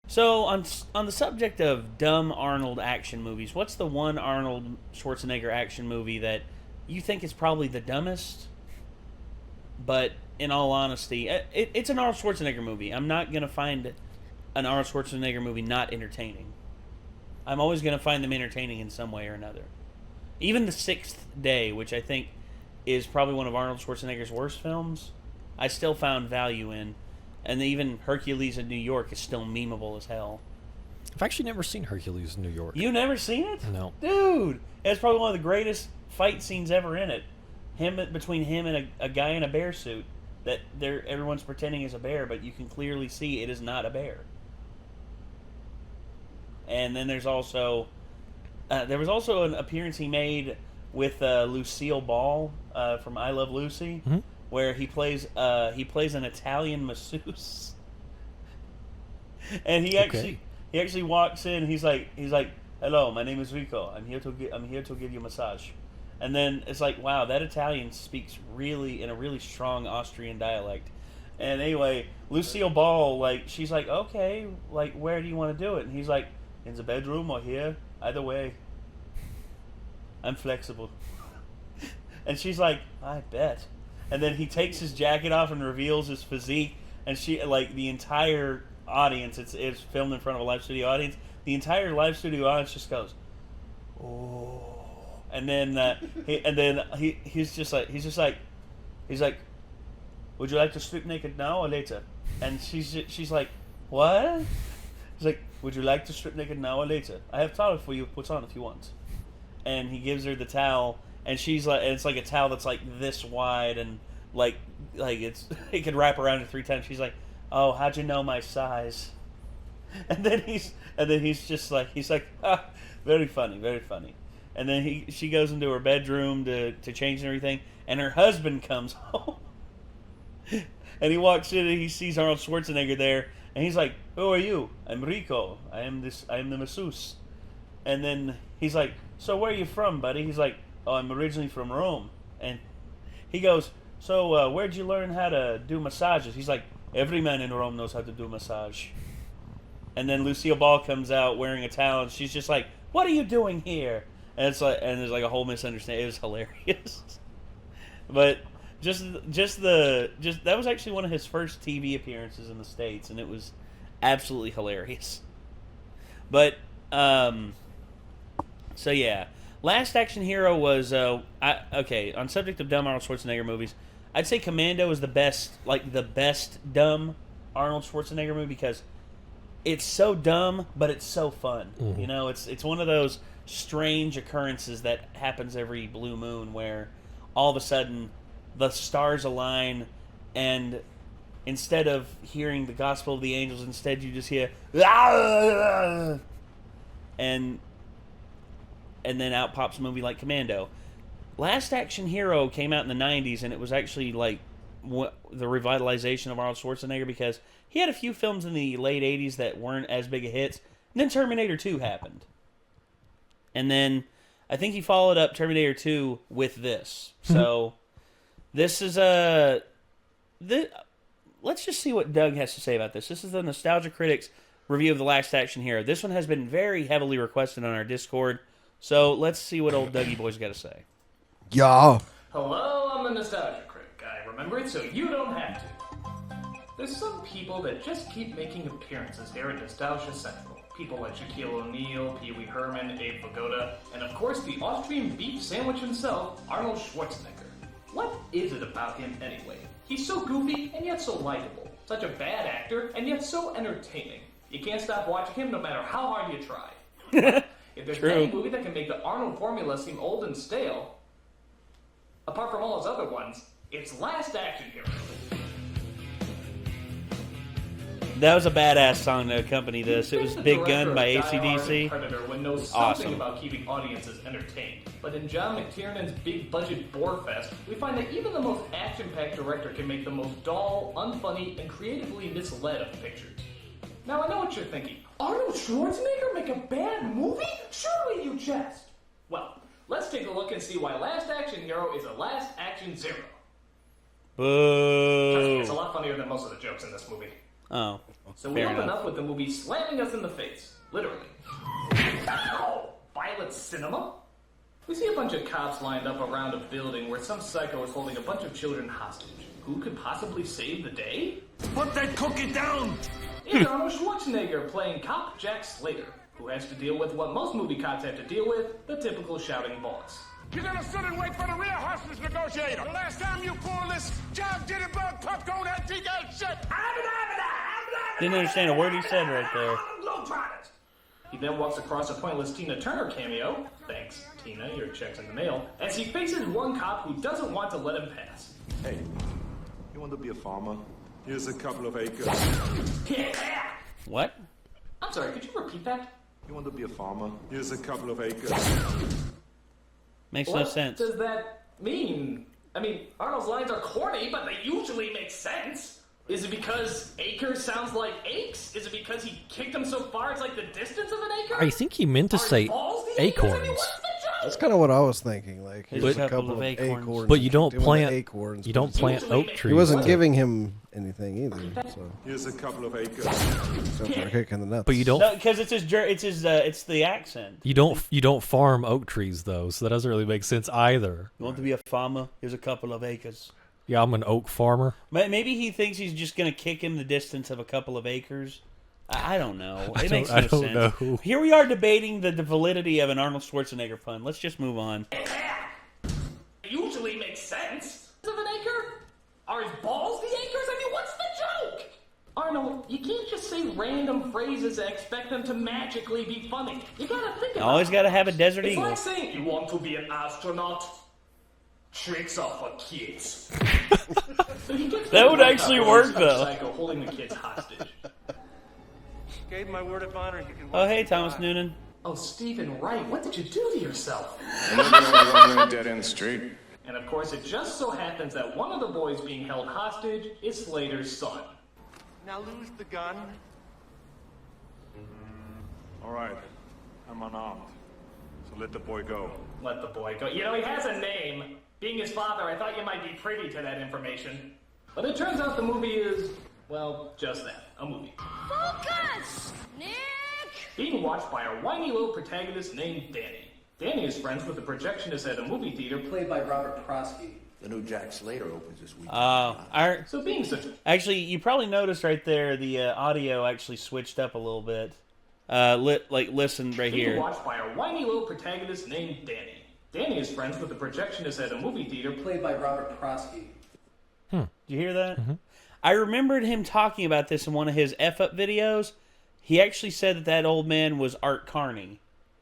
So on the subject of dumb Arnold action movies, what's the one Arnold Schwarzenegger action movie that you think is probably the dumbest? But in all honesty, it's an Arnold Schwarzenegger movie. I'm not gonna find an Arnold Schwarzenegger movie not entertaining. I'm always gonna find them entertaining in some way or another. Even The Sixth Day, which I think is probably one of Arnold Schwarzenegger's worst films, I still found value in. And even Hercules in New York is still memeable as hell. I've actually never seen Hercules in New York. You never seen it? No. Dude, it's probably one of the greatest fight scenes ever in it. Between him and a guy in a bear suit that everyone's pretending is a bear, but you can clearly see it is not a bear. And then there's also there was also an appearance he made with Lucille Ball from I Love Lucy. Mm-hmm. Where he plays an Italian masseuse, and he actually walks in. He's like, "Hello, my name is Rico. I'm here to give you a massage," and then it's like, wow, that Italian speaks really in a really strong Austrian dialect. And anyway, Lucille Ball, like, she's like, okay, like, where do you want to do it? And he's like, in the bedroom or here, either way. I'm flexible. And she's like, I bet. And then he takes his jacket off and reveals his physique. And she, like, the entire audience, it's filmed in front of a live studio audience. The entire live studio audience just goes, oh. And then he's like, would you like to strip naked now or later? And she's like, what? He's like, would you like to strip naked now or later? I have a towel for you to put on if you want. And he gives her the towel. And she's like, and it's like a towel that's like this wide and like it could wrap around it 3 times. She's like, "Oh, how'd you know my size?" And then he's just like, ah, very funny, very funny. And then she goes into her bedroom to change and everything, and her husband comes home, and he walks in and he sees Arnold Schwarzenegger there, and he's like, "Who are you?" "I'm Rico. I am the masseuse." And then he's like, "So where are you from, buddy?" He's like, "Oh, I'm originally from Rome." And he goes, "So where'd you learn how to do massages?" He's like, "Every man in Rome knows how to do a massage." And then Lucille Ball comes out wearing a towel, and she's just like, "What are you doing here?" And there's like a whole misunderstanding. It was hilarious. But just that was actually one of his first TV appearances in the States, and it was absolutely hilarious. But so yeah. Last Action Hero was, on subject of dumb Arnold Schwarzenegger movies, I'd say Commando is the best dumb Arnold Schwarzenegger movie because it's so dumb, but it's so fun. Mm-hmm. You know, it's one of those strange occurrences that happens every blue moon where all of a sudden the stars align and instead of hearing the gospel of the angels, instead you just hear, "Ah!" and then out pops a movie like Commando. Last Action Hero came out in the 90s, and it was actually like the revitalization of Arnold Schwarzenegger because he had a few films in the late 80s that weren't as big a hits. And then Terminator 2 happened. And then I think he followed up Terminator 2 with this. So this is let's just see what Doug has to say about this. This is the Nostalgia Critics review of The Last Action Hero. This one has been very heavily requested on our Discord. So let's see what old Dougie Boy's got to say. Yeah. Hello, I'm the Nostalgia Critic. I remember it so you don't have to. There's some people that just keep making appearances here at Nostalgia Central. People like Shaquille O'Neal, Pee Wee Herman, Abe Vigoda, and of course the Austrian beef sandwich himself, Arnold Schwarzenegger. What is it about him anyway? He's so goofy and yet so likable. Such a bad actor and yet so entertaining. You can't stop watching him no matter how hard you try. If there's any movie that can make the Arnold formula seem old and stale, apart from all his other ones, it's Last Action Hero. That was a badass song to accompany this. It was Big Gun by AC/DC. Predator would know something about keeping audiences entertained. But in John McTiernan's big budget bore fest, we find that even the most action-packed director can make the most dull, unfunny, and creatively misled of pictures. Now I know what you're thinking. Arnold Schwarzenegger make a bad movie? Surely you jest. Well, let's take a look and see why Last Action Hero is a Last Action Zero. Boo. Trust me, it's a lot funnier than most of the jokes in this movie. Oh. So we fair open enough. up with the movie slamming us in the face. Literally. Ow! Violent cinema? We see a bunch of cops lined up around a building where some psycho is holding a bunch of children hostage. Who could possibly save the day? Put that cookie down! It's Arnold Schwarzenegger playing cop Jack Slater, who has to deal with what most movie cops have to deal with, the typical shouting boss. You're gonna sit and wait for the real hostage negotiator. The last time you pulled this job, did it bug popcorn antique ass shit. Didn't understand a word he said right there. He then walks across a pointless Tina Turner cameo. Thanks, Tina, your check's in the mail. As he faces one cop who doesn't want to let him pass. Hey, you want to be a farmer? Here's a couple of acres. Yeah! What? I'm sorry, could you repeat that? You want to be a farmer? Here's a couple of acres. Makes What no sense. does that mean? I mean, Arnold's lines are corny, but they usually make sense. Is it because acres sounds like aches? Is it because he kicked him so far it's like the distance of an acre? I think he meant to Are say balls the acres? I mean, acorns. what's the joke? That's kind of what I was thinking. Like, Here's here's a a couple of acorns. But you don't Doing the plant acorns. you don't plant oak trees. He wasn't to- giving him anything either. So, Here's a couple of acres. except for a kick in the nuts. But you don't No, because it's it's the accent. you don't farm oak trees though, so that doesn't really make sense either. You want to be a farmer? Here's a couple of acres. Yeah, I'm an oak farmer. Maybe he thinks he's just going to kick him the distance of a couple of acres. I don't know. It makes no I don't sense. know. Here we are debating the validity of an Arnold Schwarzenegger pun. Let's just move on. Usually makes sense. Of an acre? Are his balls the acres? I mean, what's the joke? Arnold, you can't just say random phrases and expect them to magically be funny. You gotta think about Always it. got to have a desert It's eagle. like saying, you want to be an astronaut? Tricks are for kids. So he gets That would the actually laptop work, and sees though. Psycho holding the kids hostage. Gave my word of honor. You can Oh, hey, Thomas Noonan. Oh, Stephen Wright, what did you do to yourself? I'm on a dead-end street. And of course, it just so happens that one of the boys being held hostage is Slater's son. Now lose the gun. All right, I'm unarmed. So let the boy go. Let the boy go. You know, he has a name. Being his father, I thought you might be privy to that information. But it turns out the movie is, well, just that, a movie. Focus! Nick! Being watched by a whiny little protagonist named Danny. Danny is friends with the projectionist at a movie theater played by Robert Prosky. The new Jack Slater opens this week. So being such a... Actually, you probably noticed right there the audio actually switched up a little bit. Listen right Being here. watched by a whiny little protagonist named Danny. Danny is friends with the projectionist at a movie theater played by Robert Prosky. Did you hear that? I remembered him talking about this in one of his F-Up videos. He actually said that old man was Art Carney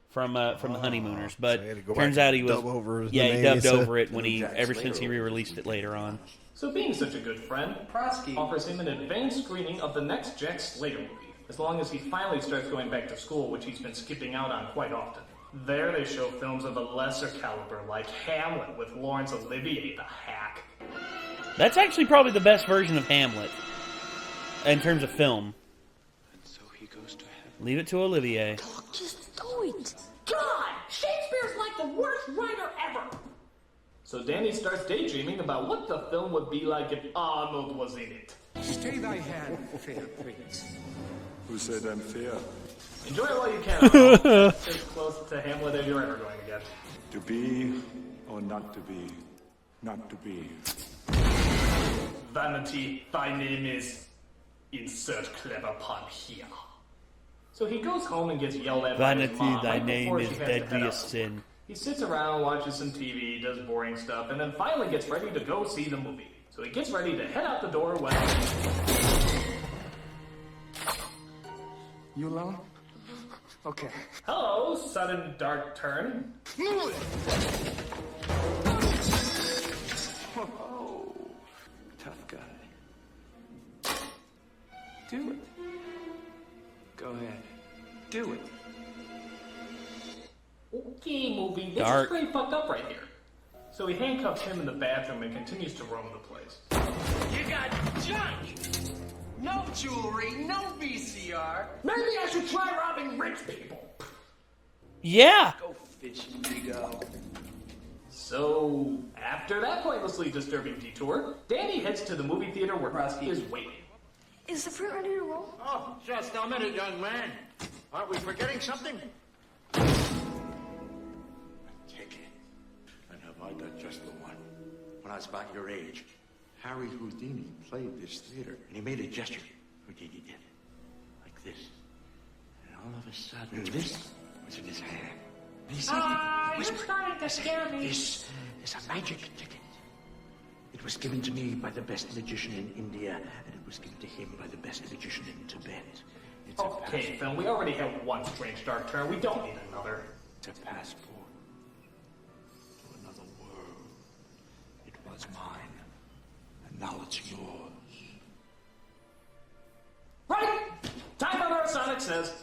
from the Honeymooners, but So he had to go turns back out and he was dub over the he name, dubbed he said. over it when The he Jack ever Slater since he re-released it later on. So being such a good friend, Prosky offers him an advanced screening of the next Jack Slater movie, as long as he finally starts going back to school, which he's been skipping out on quite often. There they show films of a lesser caliber, like Hamlet with Laurence Olivier, the hack. That's actually probably the best version of Hamlet in terms of film. So he goes to heaven. Leave it to Olivier. Just do it! God! Shakespeare's like the worst writer ever! So Danny starts daydreaming about what the film would be like if Arnold was in it. Stay thy hand, fair prince. Who said I'm fair? Enjoy it while you can, Arnold. That's as close to Hamlet as you're ever going to get. To be or not to be? Not to be. Vanity, thy name is... Insert clever pun here. So he goes home and gets yelled at by his Vanity, mom thy right name before is she has to head deadliest out. sin. He sits around, watches some TV, does boring stuff, and then finally gets ready to go see the movie. So he gets ready to head out the door when... You alone? Okay. Hello, sudden dark turn. Move it! Oh, tough guy. Do it. Go ahead. Do it. Okay, movie. This Dark. is pretty fucked up right here. So he handcuffs him in the bathroom and continues to roam the place. You got junk! No jewelry, no VCR. Maybe I should try robbing rich people. Yeah. Go fishing, Vigo. So, after that pointlessly disturbing detour, Danny heads to the movie theater where Prosky is waiting. Is the fruit ready to roll? Oh, just a minute, young man. Aren't we forgetting something? Take it. And have I got just the one? When I was about your age, Harry Houdini played this theater, and he made a gesture. Houdini did. Like this. And all of a sudden, this was in his hand. And he said, you're starting to scare me. This is a magic ticket. It was given to me by the best magician in India, and it was given to him by the best magician in Tibet. It's Okay, Phil, we already have one strange dark turn. We don't need another. It's a passport to another world. It was mine, and now it's yours. Right! Time on our Sonic says.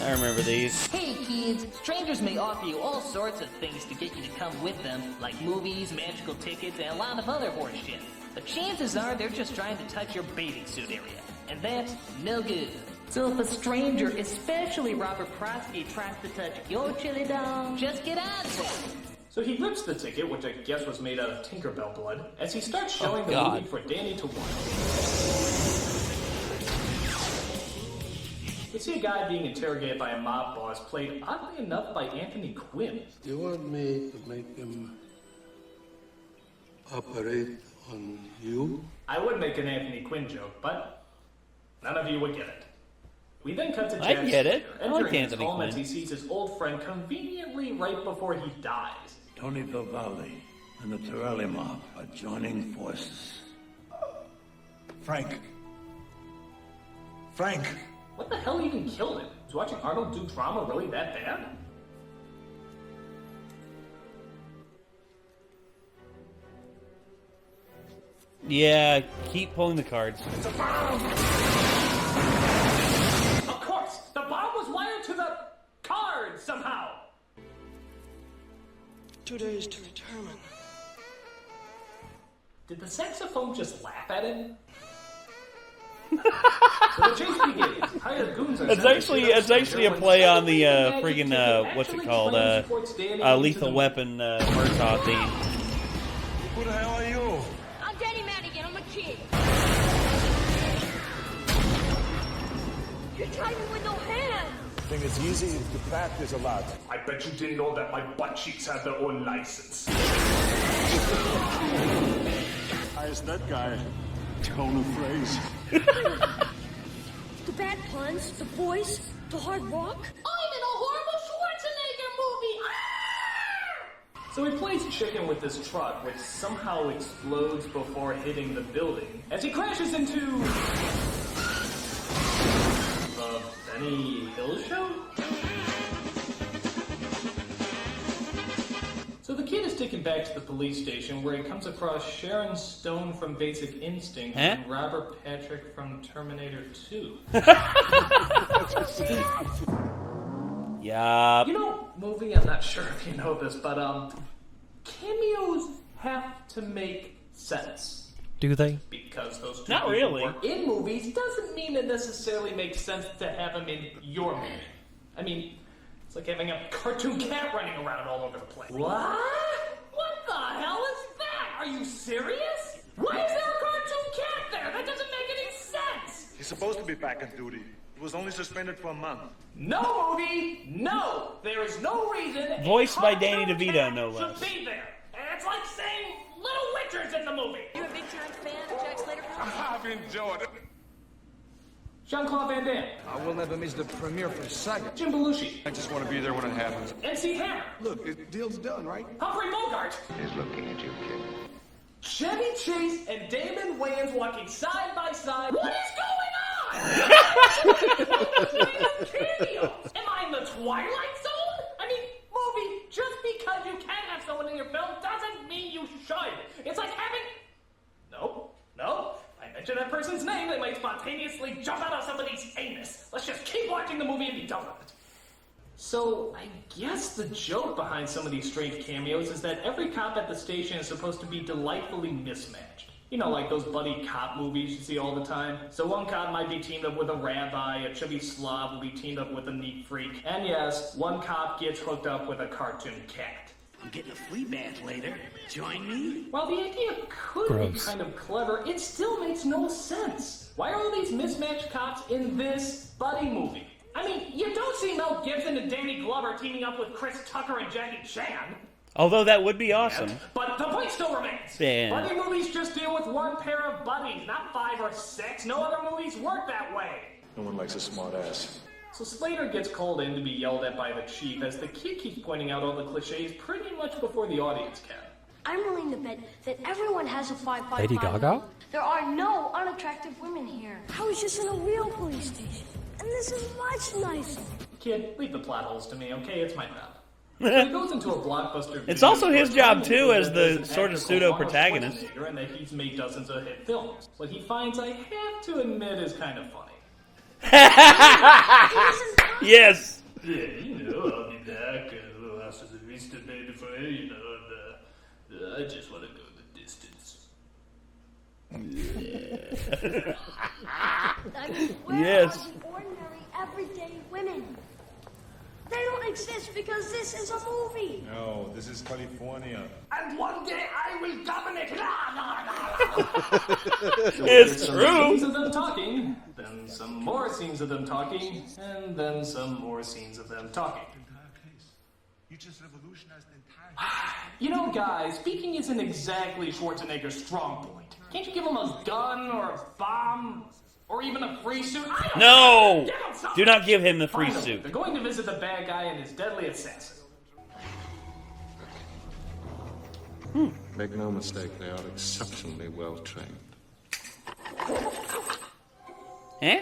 I remember these. Hey kids, strangers may offer you all sorts of things to get you to come with them, like movies, magical tickets, and a lot of other horse shit. But chances are they're just trying to touch your bathing suit area, and that's no good. So if a stranger, especially Robert Prosky, tries to touch your chili dog, just get out of it. So he rips the ticket, which I guess was made out of Tinkerbell blood, as he starts showing the movie for Danny to watch. We see a guy being interrogated by a mob boss, played oddly enough by Anthony Quinn. Do you want me to make him operate on you? I would make an Anthony Quinn joke, but none of you would get it. We then cut to I Jack's get it. lair, I like entering his Anthony home Quinn. as he sees his old friend conveniently right before he dies. Tony Belvalli and the Torelli mob are joining forces. Frank. What the hell even killed him? Is watching Arnold do drama really that bad? Yeah, keep pulling the cards. It's a bomb! Of course! The bomb was wired to the card somehow! 2 days to determine. Did the saxophone just laugh at him? So the chase begins. Hired goons are It's actually a play on the friggin' what's it called? Lethal Weapon Murtaugh theme. Who the hell are you? I'm Danny Madigan. I'm a kid. You're typing with no hands. I think it's easy if you practice a lot. I bet you didn't know that my butt cheeks have their own license. Hi, is that guy? Tone of phrase. The bad puns, the voice, the hard rock. I'm in a horrible Schwarzenegger movie. Ah! So he plays chicken with this truck, which somehow explodes before hitting the building, as he crashes into... the Benny Hill Show? So the kid is taken back to the police station where he comes across Sharon Stone from Basic Instinct and Robert Patrick from Terminator 2. Yeah. You know, movie, I'm not sure if you know this, but cameos have to make sense. Do they? Because those two Not people really. were in movies doesn't mean it necessarily makes sense to have them in your movie. I mean, it's like having a cartoon cat running around all over the place. What? What the hell is that? Are you serious? Why is there a cartoon cat there? That doesn't make any sense. He's supposed to be back on duty. He was only suspended for a month. No, movie. No. There is no reason. Voiced by Danny cartoon DeVito, cat no less. should be there. It's like saying Little Witcher's in the movie. You a big time fan of Jack Slater films? I've enjoyed it. Jean-Claude Van Damme. I will never miss the premiere for a second. Jim Belushi. I just want to be there when it happens. MC Hammer. Look, the deal's done, right? Humphrey Bogart. He's looking at you, kid. Chevy Chase and Damon Wayans walking side by side. What is going on? Cameos. Am I in the Twilight Zone? I mean, movie, just because you can have someone in your film doesn't mean you should. It's like having... No. I mention that person's name, they might spontaneously jump out of somebody's anus. Let's just keep watching the movie and be done with it. So, I guess the joke behind some of these strange cameos is that every cop at the station is supposed to be delightfully mismatched. You know, like those buddy cop movies you see all the time. So one cop might be teamed up with a rabbi, a chubby Slav will be teamed up with a neat freak, and yes, one cop gets hooked up with a cartoon cat. I'm getting a flea bath later. Join me? While the idea could be kind of clever, it still makes no sense. Why are all these mismatched cops in this buddy movie? I mean, you don't see Mel Gibson and Danny Glover teaming up with Chris Tucker and Jackie Chan. Although that would be awesome. But the point still remains. Damn. Buddy movies just deal with one pair of buddies, not 5 or 6. No other movies work that way. No one likes a smart ass. So Slater gets called in to be yelled at by the chief as the kid keeps pointing out all the cliches pretty much before the audience can. I'm willing to bet that everyone has a 555. Lady Gaga? There are no unattractive women here. I was just in a real police station, and this is much nicer. Kid, leave the plot holes to me, okay? It's my job. He goes into a blockbuster. It's also his job too, as the sort of pseudo protagonist. And that he's made dozens of hit films. What he finds, I have to admit, is kind of funny. Yes. Yeah, you know, I'll be back. A little after the Vista baby for you, you know. And, I just want to go the distance. Where Yes. are the ordinary, everyday women? They don't exist because this is a movie. No, this is California. And one day I will dominate. It's Some true. scenes of them talking, then some more scenes of them talking, and then some more scenes of them talking. You just revolutionized the entire... You know, guys, speaking isn't exactly Schwarzenegger's strong point. Can't you give him a gun or a bomb? Or even a free suit? I don't No! know. Give him something. Do not give him the free Finally, suit. They're going to visit the bad guy and his deadly assassin. Make no mistake, they are exceptionally well trained. Eh?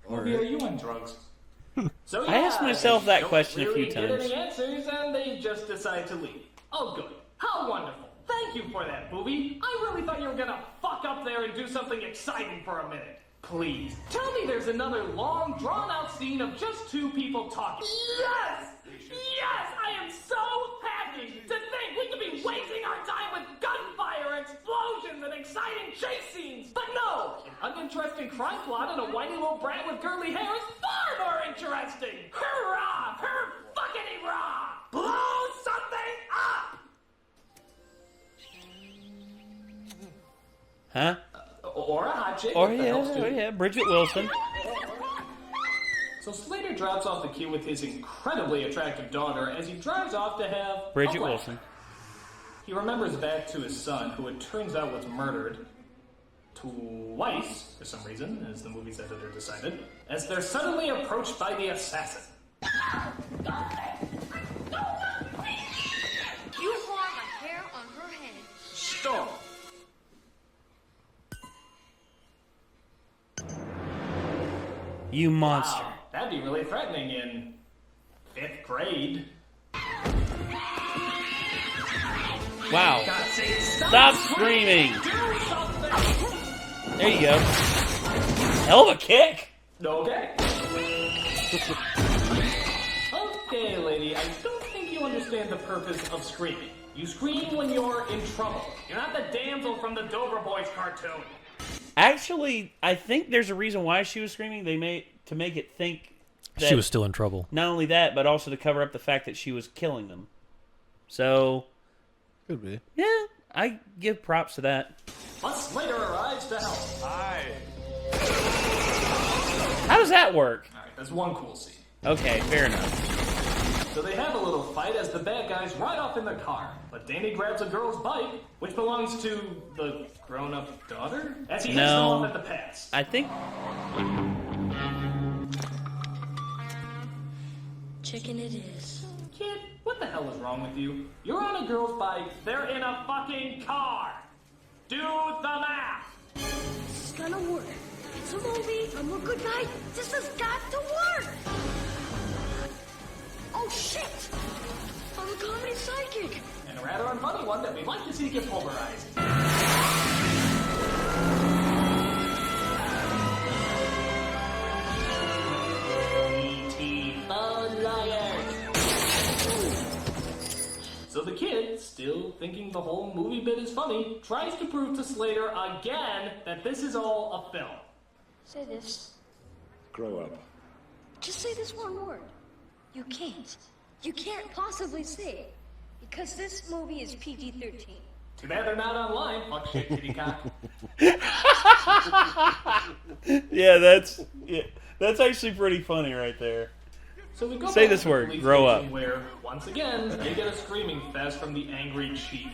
Maybe are you on drugs? So I asked myself that don't question a really few get times. any answers, and they just decide to leave. Oh, good. How wonderful. Thank you for that, movie. I really thought you were gonna fuck up there and do something exciting for a minute. Please, tell me there's another long, drawn-out scene of just two people talking. Yes! Yes! I am so happy to think we could be wasting our time with gunfire, explosions, and exciting chase scenes. But no! An uninteresting crime plot and a whiny little brat with curly hair is far more interesting! Hurrah! Her-fuckity-rah! Blow something up! Huh? Or a hot chick. Or if that helps too. yeah, Bridget Wilson. So Slater drops off the key with his incredibly attractive daughter as he drives off to have Bridget a wedding. Wilson. He remembers back to his son, who it turns out was murdered twice, for some reason, as the movie's editor decided, as they're suddenly approached by the assassin. You harm a hair on her head. Stop! You monster. Wow, that'd be really threatening in 5th grade. Wow. God, say, Stop screaming. Do something! There you go. Hell of a kick. Okay. Okay, lady, I don't think you understand the purpose of screaming. You scream when you're in trouble. You're not the damsel from the Dover Boys cartoon. Actually, I think there's a reason why she was screaming. They made to make it think that She was still in trouble. Not only that, but also to cover up the fact that she was killing them. So, Could be. yeah, I give props to that. But Slater arrives to help. Hi. How does that work? Alright, that's one cool scene. Okay, fair enough. So they have a little fight as the bad guys ride off in the car. But Danny grabs a girl's bike, which belongs to the grown-up daughter, as he heads them No. off at the pass. I think Chicken it is. Kid, what the hell is wrong with you? You're on a girl's bike, they're in a fucking car. Do the math. This is gonna work. It's a movie. I'm a good guy. This has got to work. Oh shit! I'm a comedy psychic. And a rather unfunny one that we'd like to see get pulverized. E.T. phone liars. So the kid, still thinking the whole movie bit is funny, tries to prove to Slater again that this is all a film. Say this. Grow up. Just say this one word. You can't. You can't possibly say it, because this movie is PG-13. Too bad they're not online. Fuck shit, kitty cock. Yeah, that's actually pretty funny right there. So we go Say back this to the word, police grow station up. Where, once again, they get a screaming fest from the angry chief.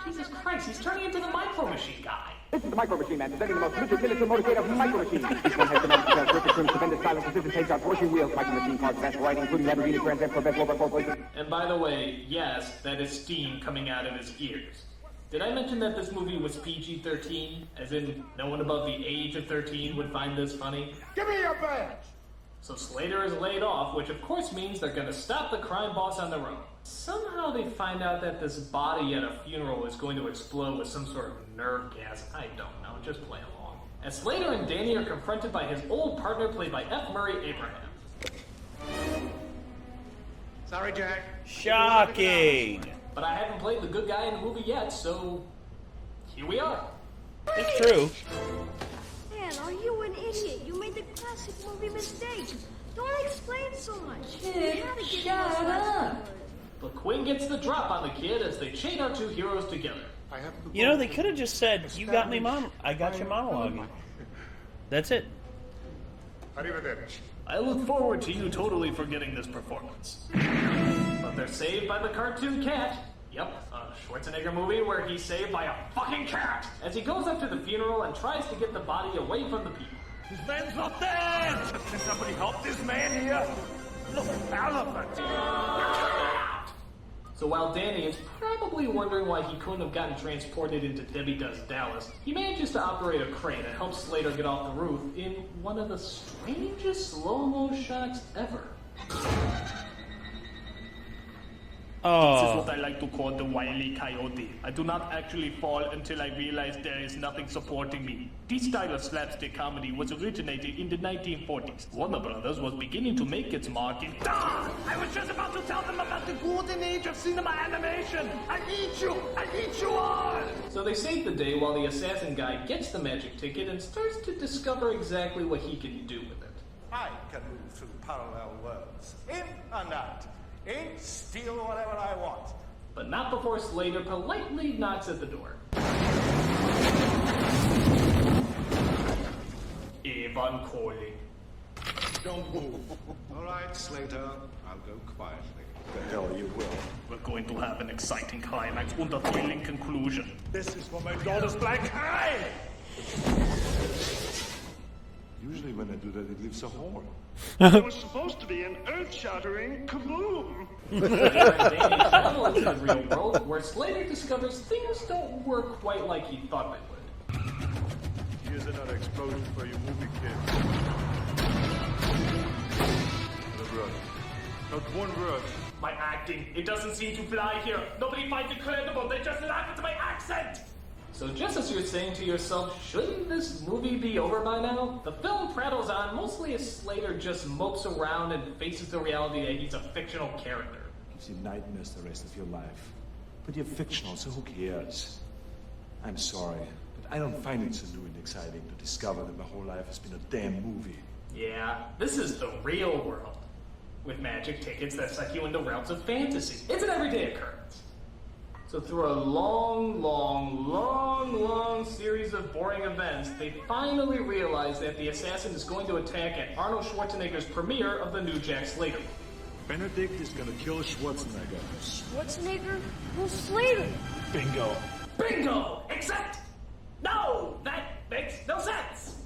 Jesus Christ, he's turning into the Micro Machine guy. This is the Micro Machine Man, presenting the most rigid miniature motorcade of Micro Machines. This one has the magic perfect trim, tremendous silence, precision takes out horseshoe wheels, Micro Machine cars, advanced variety, including Lamborghini Grand Am, Corvette, Rover, 4 voices. And by the way, yes, that is steam coming out of his ears. Did I mention that this movie was PG-13? As in, no one above the age of 13 would find this funny? Give me your badge! So Slater is laid off, which of course means they're gonna stop the crime boss on their own. Somehow they find out that this body at a funeral is going to explode with some sort of nerve gas. I don't know, just play along. As Slater and Danny are confronted by his old partner played by F. Murray Abraham. Sorry, Jack. Shocking. But I haven't played the good guy in the movie yet, so here we are. It's true. Man, are you an idiot? You made the classic movie mistake. Don't explain so much. Shut up. But Quinn gets the drop on the kid as they chain our two heroes together. You know, they could have just said, "You got me, Mom. I got your monologue." That's it. Arrivederci. I look forward to you totally forgetting this performance. But they're saved by the cartoon cat. Yep, a Schwarzenegger movie where he's saved by a fucking cat as he goes up to the funeral and tries to get the body away from the people. His man's not dead! Can somebody help this man here? Look, elephant! So while Danny is probably wondering why he couldn't have gotten transported into Debbie Does Dallas, he manages to operate a crane that helps Slater get off the roof in one of the strangest slow-mo shots ever. Oh. This is what I like to call the wily coyote. I do not actually fall until I realize there is nothing supporting me. This style of slapstick comedy was originated in the 1940s. Warner Brothers was beginning to make its mark in... Ah! I was just about to tell them about the golden age of cinema animation! I need you! I need you all! So they save the day while the assassin guy gets the magic ticket and starts to discover exactly what he can do with it. I can move through parallel worlds, in and out. Ink, steal whatever I want. But not before Slater politely knocks at the door. Avon calling. Don't move. All right, Slater. I'll go quietly. The hell you will. We're going to have an exciting climax and a thrilling conclusion. This is for my daughter's black eye! Usually when I do that, it leaves a hole. It was supposed to be an earth-shattering kaboom! Danny travel into the real world, where Slater discovers things don't work quite like he thought they would. Here's another explosion for you movie kids. The rush. Not one rush. My acting, it doesn't seem to fly here. Nobody finds it credible. They just laugh at my accent. So just as you're saying to yourself, shouldn't this movie be over by now? The film prattles on mostly as Slater just mopes around and faces the reality that he's a fictional character. Gives you nightmares the rest of your life. But you're fictional, so who cares? I'm sorry, but I don't find it so new and exciting to discover that my whole life has been a damn movie. Yeah, this is the real world. With magic tickets that suck you into realms of fantasy. It's an everyday occurrence. So through a long series of boring events, they finally realize that the assassin is going to attack at Arnold Schwarzenegger's premiere of the new JAXMerrick. Benedict is gonna kill Schwarzenegger. Schwarzenegger? Who's Slater? Bingo. Bingo! Except... No! That makes no sense!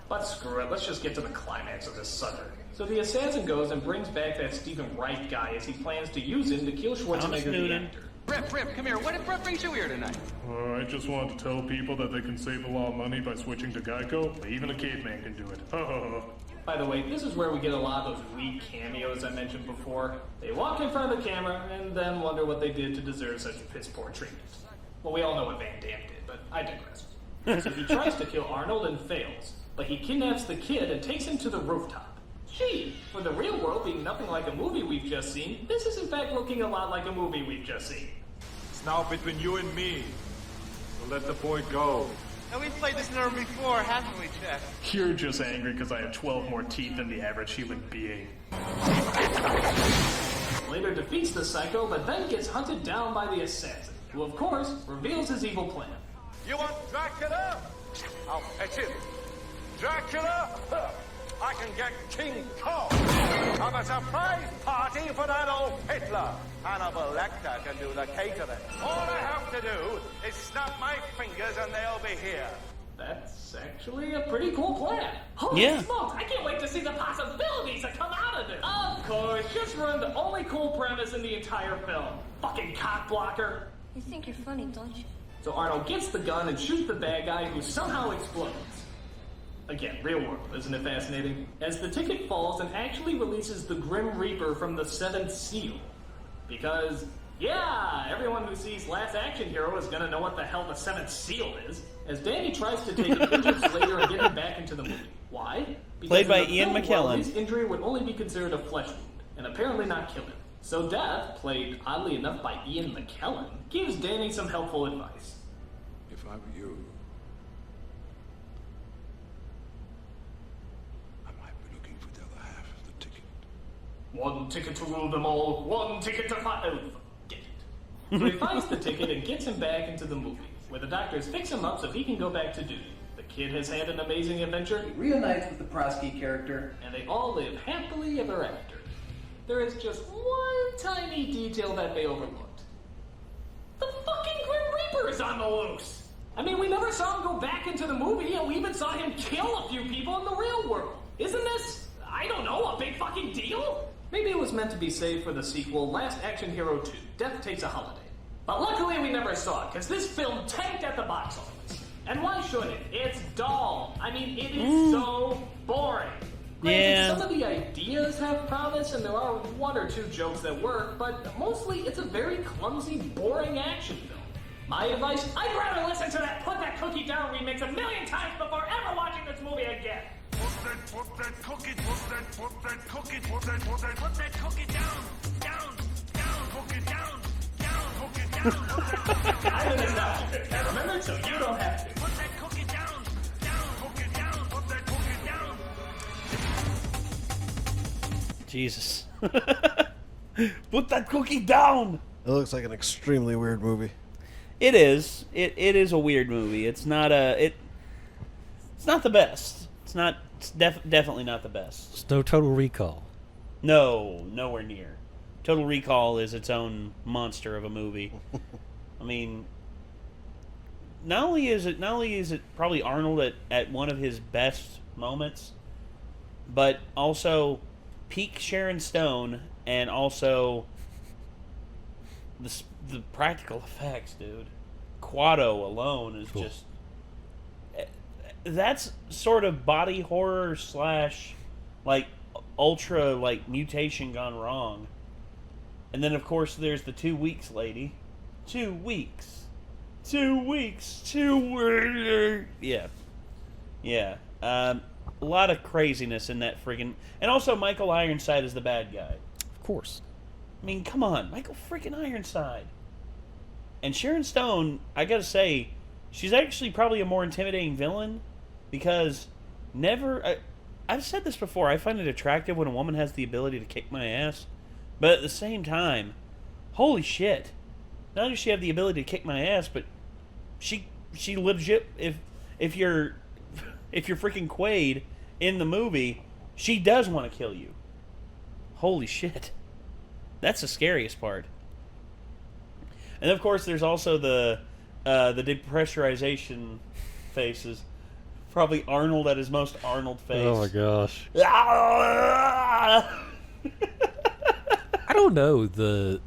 But screw it, let's just get to the climax of this sucker. So the assassin goes and brings back that Stephen Wright guy as he plans to use him to kill Schwarzenegger the actor. Rip, come here. What brings you here tonight? I just wanted to tell people that they can save a lot of money by switching to Geico. Even a caveman can do it. By the way, this is where we get a lot of those weak cameos I mentioned before. They walk in front of the camera and then wonder what they did to deserve such piss-poor treatment. Well, we all know what Van Damme did, but I digress. So he tries to kill Arnold and fails, but he kidnaps the kid and takes him to the rooftop. Gee, for the real world being nothing like a movie we've just seen, this is in fact looking a lot like a movie we've just seen. It's now between you and me. So let the boy go. Now, we've played this number before, haven't we, Jeff? You're just angry because I have 12 more teeth than the average human being. Later defeats the Psycho, but then gets hunted down by the assassin, who of course reveals his evil plan. You want Dracula? I'll fetch him. Dracula? I can get King Kong. Have a surprise party for that old Hitler. Hannibal Lecter can do the catering. All I have to do is snap my fingers and they'll be here. That's actually a pretty cool plan. Holy Yeah. smokes, I can't wait to see the possibilities that come out of this. Of course, just ruined the only cool premise in the entire film. Fucking cock blocker. You think you're funny, don't you? So Arnold gets the gun and shoots the bad guy who somehow explodes. Again, real world, isn't it fascinating? As the ticket falls and actually releases the Grim Reaper from the Seventh Seal. Because, yeah, everyone who sees Last Action Hero is gonna know what the hell the Seventh Seal is, as Danny tries to take an injured Slater and get him back into the movie. Why? Because Played by in the Ian film McKellen. world, his injury would only be considered a flesh wound, and apparently not kill him. So Death, played oddly enough by Ian McKellen, gives Danny some helpful advice. If I were you, I might be looking for the other half of the ticket. One ticket to rule them all, one ticket to fight. Oh, get it. So he finds the ticket and gets him back into the movie, where the doctors fix him up so he can go back to duty. The kid has had an amazing adventure. He reunites with the Prosky character, and they all live happily ever after. There is just one tiny detail that they overlooked. The fucking Grim Reaper is on the loose! I mean, we never saw him go back into the movie, and we even saw him kill a few people in the real world. Isn't this, I don't know, a big fucking deal? Maybe it was meant to be saved for the sequel, Last Action Hero 2, Death Takes a Holiday. But luckily we never saw it, because this film tanked at the box office. And why should it? It's dull. I mean, it is so boring. Granted, Yeah. some of the ideas have promise, and there are one or two jokes that work, but mostly it's a very clumsy, boring action film. My advice, I'd rather listen to that Put That Cookie Down remix a million times before ever watching this movie again. Put that cookie down, cook it down, cook it down. I'm in this now, remember, so you don't have to. Put that cookie down, cook it down, put that cookie down. Jesus. Put that cookie down! It looks like an extremely weird movie. It is. It is a weird movie. It's not it's not the best. It's definitely not the best. It's no Total Recall. No, nowhere near. Total Recall is its own monster of a movie. I mean, not only is it probably Arnold at one of his best moments, but also peak Sharon Stone, and also the practical effects, dude. Quado alone is just... That's sort of body horror / like ultra like mutation gone wrong. And then of course there's the 2 weeks lady. 2 weeks. 2 weeks. 2 weeks. Yeah. Yeah. A lot of craziness in that friggin'... And also Michael Ironside is the bad guy. Of course. I mean, come on. Michael freaking Ironside. And Sharon Stone, I gotta say, she's actually probably a more intimidating villain, because I've said this before, I find it attractive when a woman has the ability to kick my ass, but at the same time, holy shit. Not only does she have the ability to kick my ass, but she legit, if you're freaking Quaid in the movie, she does want to kill you. Holy shit. That's the scariest part. And of course, there's also the depressurization faces. Probably Arnold at his most Arnold face. Oh my gosh. I don't know. The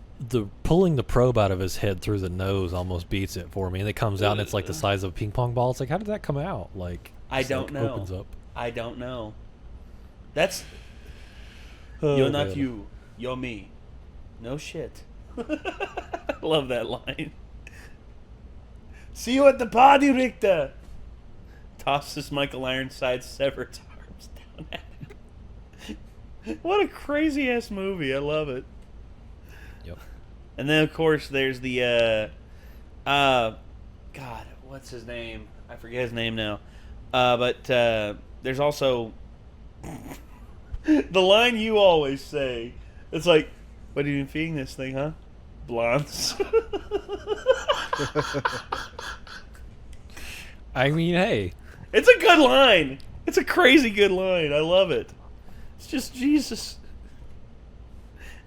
pulling the probe out of his head through the nose almost beats it for me. And it comes out and it's like the size of a ping pong ball. It's like, how did that come out? Like, I don't know. Opens up. I don't know. That's... Oh, you're not God. you. You're me. No shit. Love that line. See you at the party, Richter. Tosses Michael Ironside's severed arms down at him. What a crazy ass movie. I love it. Yep. And then of course there's the God, what's his name? I forget his name now. But there's also the line you always say. It's like, what are you feeding this thing, huh? Blondes. I mean, hey. It's a good line. It's a crazy good line. I love it. It's just Jesus.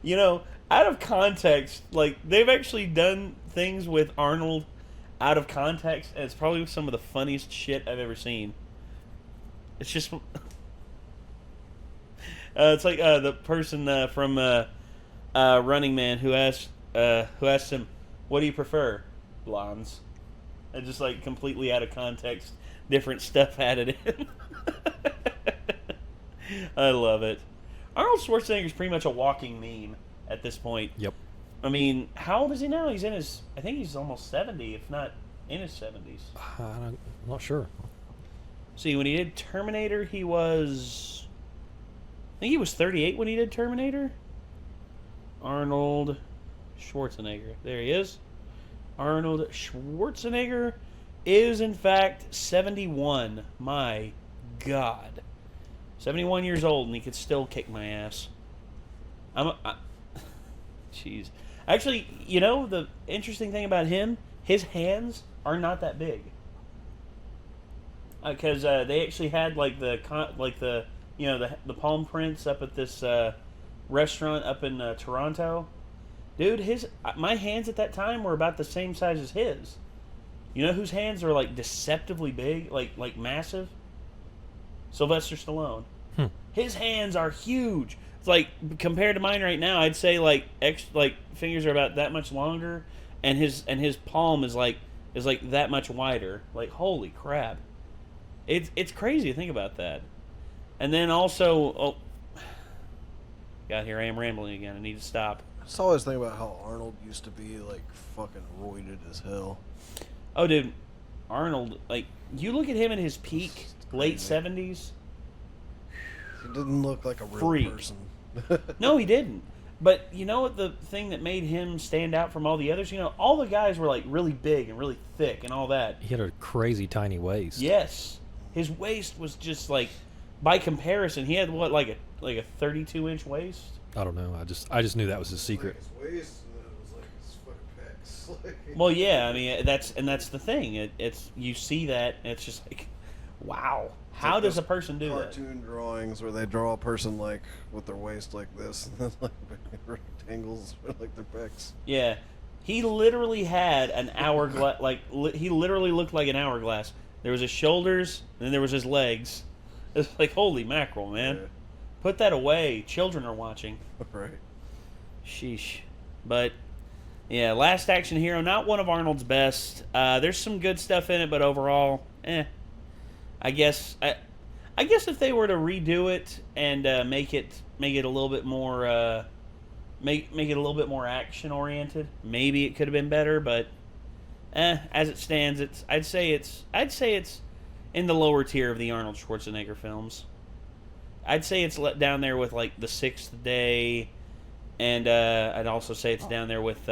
You know, out of context, like, they've actually done things with Arnold out of context, and it's probably some of the funniest shit I've ever seen. It's just... it's like the person from Running Man who asked him, what do you prefer? Blondes. And just, like, completely out of context, different stuff added in. I love it. Arnold Schwarzenegger's pretty much a walking meme at this point. Yep. I mean, how old is he now? He's in his... I think he's almost 70, if not in his 70s. I'm not sure. See, when he did Terminator, he was... I think he was 38 when he did Terminator. Arnold Schwarzenegger. There he is. Arnold Schwarzenegger is, in fact, 71. My God. 71 years old, and he could still kick my ass. Jeez. Actually, you know, the interesting thing about him, his hands are not that big. Because they actually had, like, the palm prints up at this restaurant up in Toronto. Dude, my hands at that time were about the same size as his. You know whose hands are, like, deceptively big, like massive? Sylvester Stallone. His hands are huge. It's like, compared to mine right now, I'd say like fingers are about that much longer, and his palm is like that much wider. Like, holy crap. It's crazy to think about that. And then also, God, here I am rambling again. I need to stop. I just always think about how Arnold used to be, like, fucking roided as hell. Oh, dude. Arnold, like, you look at him in his peak, late 70s. He didn't look like a real person. No, he didn't. But you know what the thing that made him stand out from all the others? You know, all the guys were, like, really big and really thick and all that. He had a crazy tiny waist. Yes. His waist was just, like, by comparison, he had, what, like a 32-inch waist? I don't know. I just knew that was his secret. His waist, and then it was like his fucking pecs. Well, yeah, I mean, that's the thing. It's you see that, and it's just like, wow. How like does a person do that? Cartoon drawings where they draw a person, like, with their waist like this, and then, like, rectangles for, like, their pecs. Yeah. He literally had an hourglass, he literally looked like an hourglass. There was his shoulders, and then there was his legs. It's like, holy mackerel, man. Yeah. Put that away. Children are watching. Right. Sheesh. But, yeah, Last Action Hero, not one of Arnold's best. There's some good stuff in it, but overall, I guess if they were to redo it and make it a little bit more make it a little bit more action oriented, maybe it could have been better. But as it stands, I'd say it's in the lower tier of the Arnold Schwarzenegger films. I'd say it's let down there with, like, The Sixth Day, and I'd also say it's down there with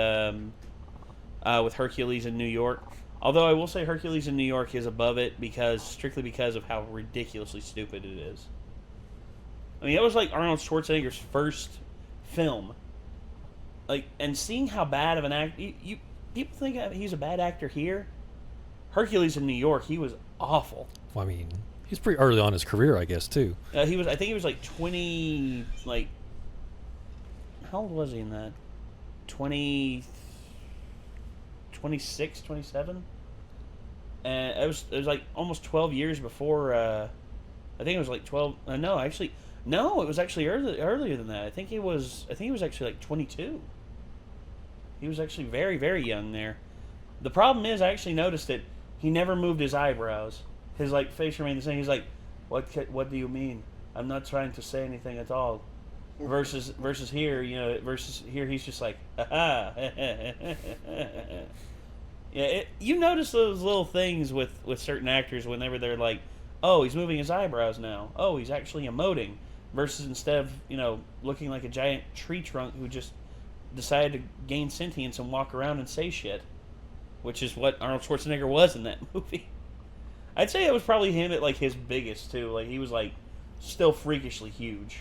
Hercules in New York. Although I will say Hercules in New York is above it strictly because of how ridiculously stupid it is. I mean, it was like Arnold Schwarzenegger's first film. Like, and seeing how bad of an actor... people think he's a bad actor here? Hercules in New York, he was awful. Well, I mean, he's pretty early on in his career, I guess, too. I think he was like 20... Like, how old was he in that? 26, 27? And it was like almost 12 years before, I think it was like 12, it was actually earlier than that. I think he was actually like 22. He was actually very, very young there. The problem is, I actually noticed that he never moved his eyebrows. His, like, face remained the same. He's like, what do you mean? I'm not trying to say anything at all. Versus here, he's just like, ha. Yeah, you notice those little things with certain actors whenever they're like, oh, he's moving his eyebrows now. Oh, he's actually emoting. Versus instead of, looking like a giant tree trunk who just decided to gain sentience and walk around and say shit. Which is what Arnold Schwarzenegger was in that movie. I'd say it was probably him at, like, his biggest, too. Like, he was, like, still freakishly huge.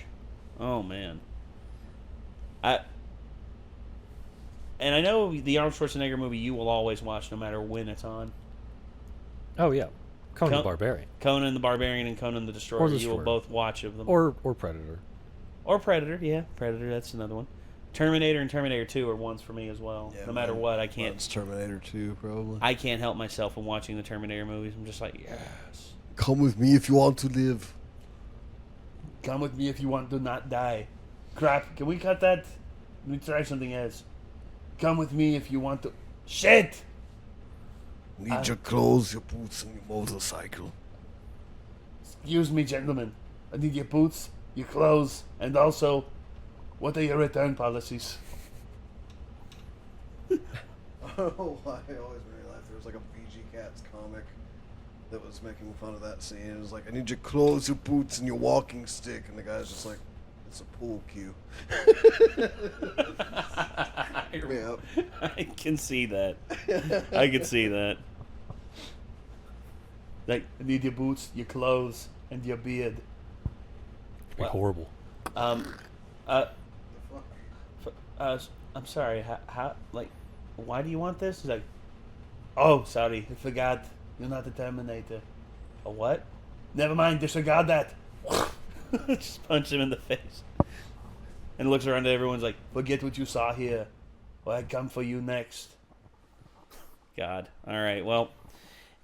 Oh, man. And I know the Arnold Schwarzenegger movie you will always watch no matter when it's on. Oh, yeah. Conan the Barbarian. Conan the Barbarian and Conan the Destroyer. Or the You will Destroyer. both watch of them. Or Predator. Or Predator, yeah. Predator, that's another one. Terminator and Terminator 2 are ones for me as well. Yeah, no matter what, I can't... It's Terminator 2, probably. I can't help myself when watching the Terminator movies. I'm just like, yes. Come with me if you want to live. Come with me if you want to not die. Crap, can we cut that? Let me try something else. Come with me if you want to... Shit! Need your clothes, your boots, and your motorcycle. Excuse me, gentlemen. I need your boots, your clothes, and also... What are your return policies? I don't know why I always realized there was like a BG Cats comic that was making fun of that scene. It was like, I need your clothes, your boots, and your walking stick. And the guy's just like, it's a pool cue. Yep. I can see that. I can see that. Like, I need your boots, your clothes, and your beard. It'd be horrible. I'm sorry. How? Like, why do you want this? He's like, oh, sorry, I forgot. You're not the Terminator. A what? Never mind. Disregard that. Just punch him in the face. And looks around to everyone's like, forget what you saw here, or I come for you next. God. All right. Well.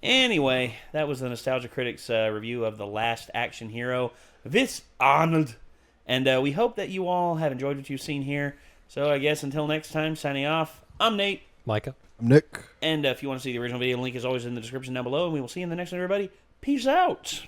Anyway, that was the Nostalgia Critics review of The Last Action Hero, this Arnold. And we hope that you all have enjoyed what you've seen here. So I guess until next time, signing off, I'm Nate. Micah. I'm Nick. And if you want to see the original video, the link is always in the description down below. And we will see you in the next one, everybody. Peace out.